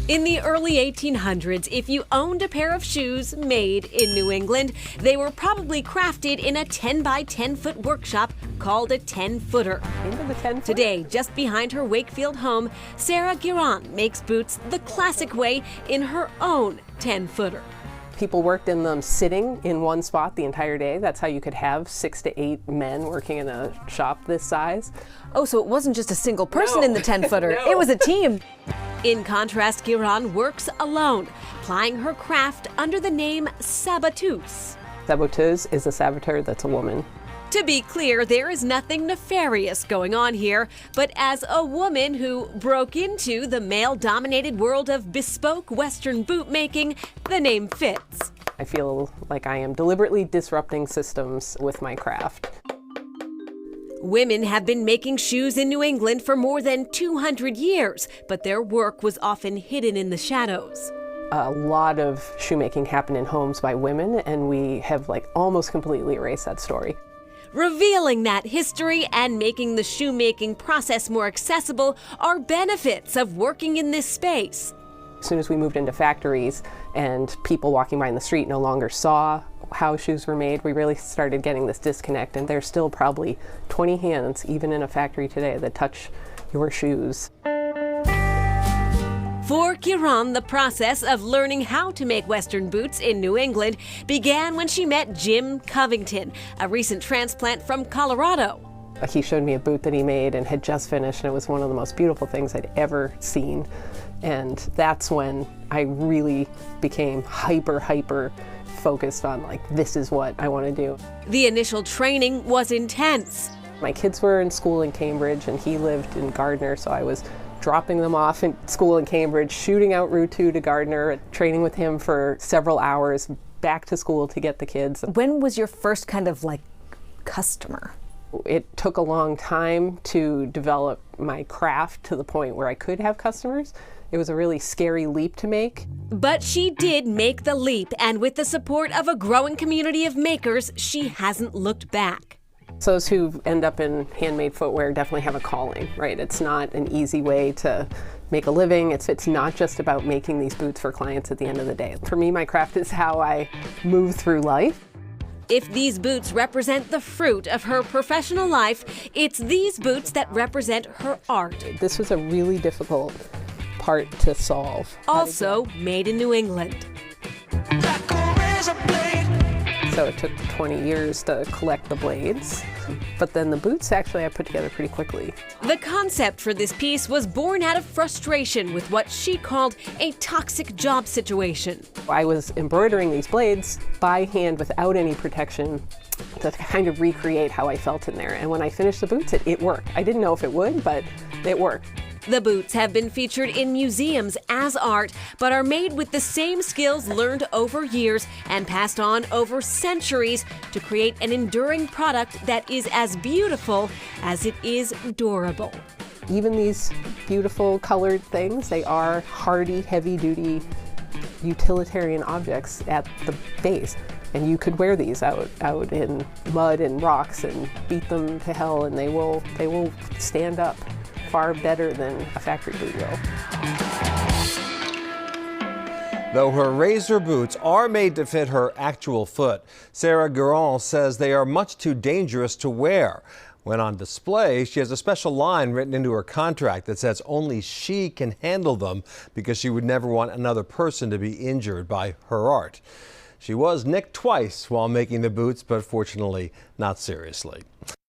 In the early 1800s, if you owned a pair of shoes made in New England, they were probably crafted in a 10 by 10 foot workshop called a 10-footer. Into the 10-footer. Today, just behind her Wakefield home, Sarah Guerin makes boots the classic way in her own 10-footer. People worked in them sitting in one spot the entire day. That's how you could have 6 to 8 men working in a shop this size. Oh, so it wasn't just a single person in the 10-footer. It was a team. In contrast, Guerin works alone, plying her craft under the name saboteuse. Saboteuse is a saboteur that's a woman. To be clear, there is nothing nefarious going on here, but as a woman who broke into the male-dominated world of bespoke Western boot making, the name fits. I feel like I am deliberately disrupting systems with my craft. Women have been making shoes in New England for more than 200 years, but their work was often hidden in the shadows. A lot of shoemaking happened in homes by women, and we have almost completely erased that story. Revealing that history and making the shoemaking process more accessible are benefits of working in this space. As soon as we moved into factories and people walking by in the street no longer saw how shoes were made, we really started getting this disconnect, and there's still probably 20 hands, even in a factory today, that touch your shoes. For Guerin, the process of learning how to make Western boots in New England began when she met Jim Covington, a recent transplant from Colorado. He showed me a boot that he made and had just finished, and it was one of the most beautiful things I'd ever seen. And that's when I really became hyper focused on this is what I want to do. The initial training was intense. My kids were in school in Cambridge and he lived in Gardner, so I was dropping them off in school in Cambridge, shooting out Route 2 to Gardner, training with him for several hours, back to school to get the kids. When was your first kind of customer? It took a long time to develop my craft to the point where I could have customers. It was a really scary leap to make. But she did make the leap, and with the support of a growing community of makers, she hasn't looked back. So those who end up in handmade footwear definitely have a calling, right? It's not an easy way to make a living. It's not just about making these boots for clients at the end of the day. For me, my craft is how I move through life. If these boots represent the fruit of her professional life, it's these boots that represent her art. This was a really difficult part to solve. Also made in New England. So it took 20 years to collect the blades, but then the boots actually I put together pretty quickly. The concept for this piece was born out of frustration with what she called a toxic job situation. I was embroidering these blades by hand without any protection to kind of recreate how I felt in there. And when I finished the boots, it worked. I didn't know if it would, but it worked. The boots have been featured in museums as art, but are made with the same skills learned over years and passed on over centuries to create an enduring product that is as beautiful as it is durable. Even these beautiful colored things, they are hardy, heavy-duty, utilitarian objects at the base. And you could wear these out in mud and rocks and beat them to hell, and they will stand up far better than a factory boot will. Though her razor boots are made to fit her actual foot, Sarah Guerin says they are much too dangerous to wear. When on display, she has a special line written into her contract that says only she can handle them because she would never want another person to be injured by her art. She was nicked twice while making the boots, but fortunately not seriously.